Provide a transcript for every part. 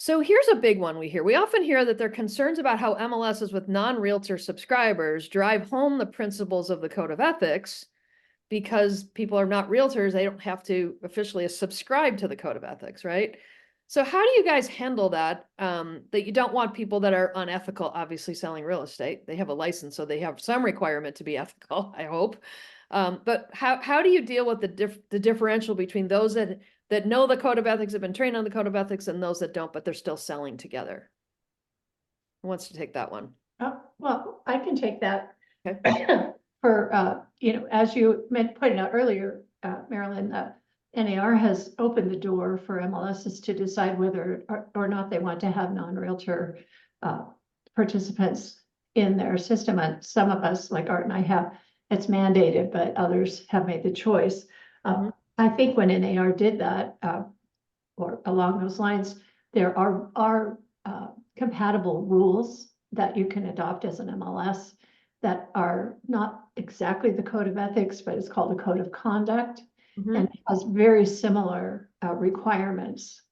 So here's a big one we hear. We often hear that there are concerns about how MLSs with non-realtor subscribers drive home the principles of the code of ethics because people are not realtors. They don't have to officially subscribe to the code of ethics, right? So how do you guys handle that? That you don't want people that are unethical, obviously selling real estate. They have a license, so they have some requirement to be ethical, I hope. But how do you deal with the differential between those that know the code of ethics, have been trained on the code of ethics, and those that don't, but they're still selling together? Who wants to take that one? Well, I can take that. Okay. For, as you pointed out earlier, Marilyn, NAR has opened the door for MLSs to decide whether or not they want to have non-realtor participants in their system. And some of us, like Art and I, have, it's mandated, but others have made the choice. I think when NAR did that, or along those lines, there are compatible rules that you can adopt as an MLS that are not exactly the code of ethics, but it's called a code of conduct, and it has very similar requirements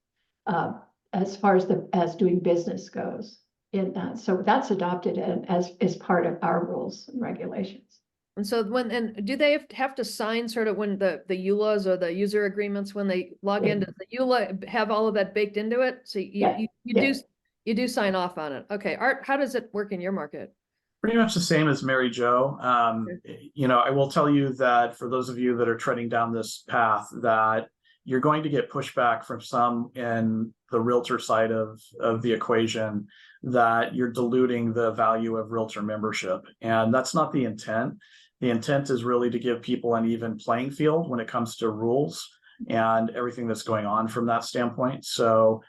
as far as doing business goes in that. So that's adopted as part of our rules and regulations. And so do they have to sign sort of when the EULAs or the user agreements when they log in? Does the EULA have all of that baked into it? So you do sign off on it. Okay, Art, how does it work in your market? Pretty much the same as Mary Jo. I will tell you that for those of you that are treading down this path, that you're going to get pushback from some in the realtor side of the equation, that you're diluting the value of realtor membership. And that's not the intent. The intent is really to give people an even playing field when it comes to rules and everything that's going on from that standpoint. So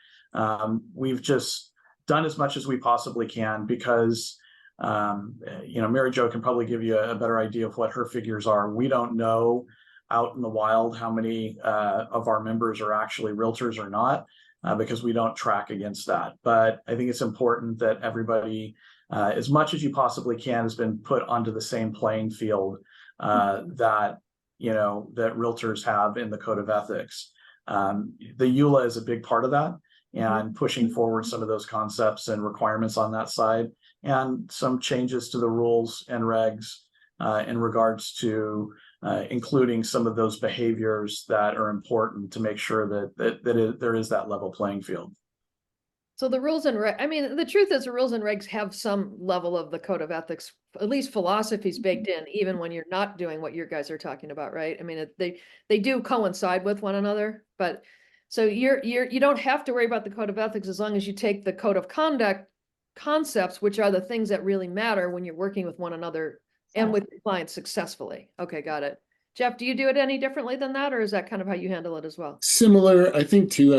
we've just done as much as we possibly can because Mary Jo can probably give you a better idea of what her figures are. We don't know out in the wild how many of our members are actually realtors or not, because we don't track against that. But I think it's important that everybody, as much as you possibly can, has been put onto the same playing field that realtors have in the code of ethics. The EULA is a big part of that, and pushing forward some of those concepts and requirements on that side, and some changes to the rules and regs in regards to including some of those behaviors that are important to make sure that there is that level playing field. So the rules and the truth is the rules and regs have some level of the code of ethics, at least philosophies baked in, even when you're not doing what you guys are talking about, right? I mean, they do coincide with one another, but so you don't have to worry about the code of ethics as long as you take the code of conduct concepts, which are the things that really matter when you're working with one another and with your clients successfully. Okay, got it. Jeff, do you do it any differently than that, or is that kind of how you handle it as well? Similar, I think too.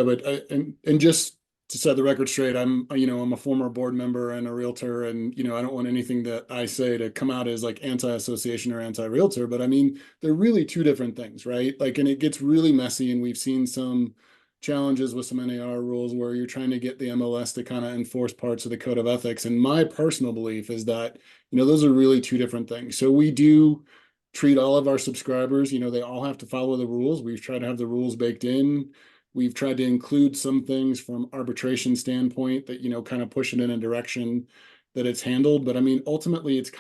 And just to set the record straight, I'm a former board member and a realtor, and I don't want anything that I say to come out as like anti-association or anti-realtor, but I mean, they're really two different things, right? Like, and it gets really messy, and we've seen some challenges with some NAR rules where you're trying to get the MLS to kind of enforce parts of the code of ethics. And my personal belief is that, those are really two different things. So we do treat all of our subscribers, they all have to follow the rules. We've tried to have the rules baked in. We've tried to include some things from arbitration standpoint that, kind of push it in a direction that it's handled. But I mean, ultimately it's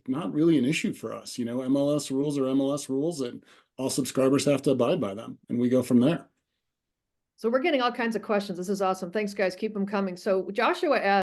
not really an issue for us. MLS rules are MLS rules, and all subscribers have to abide by them, and we go from there. So we're getting all kinds of questions. This is awesome. Thanks, guys. Keep them coming. So Joshua asked,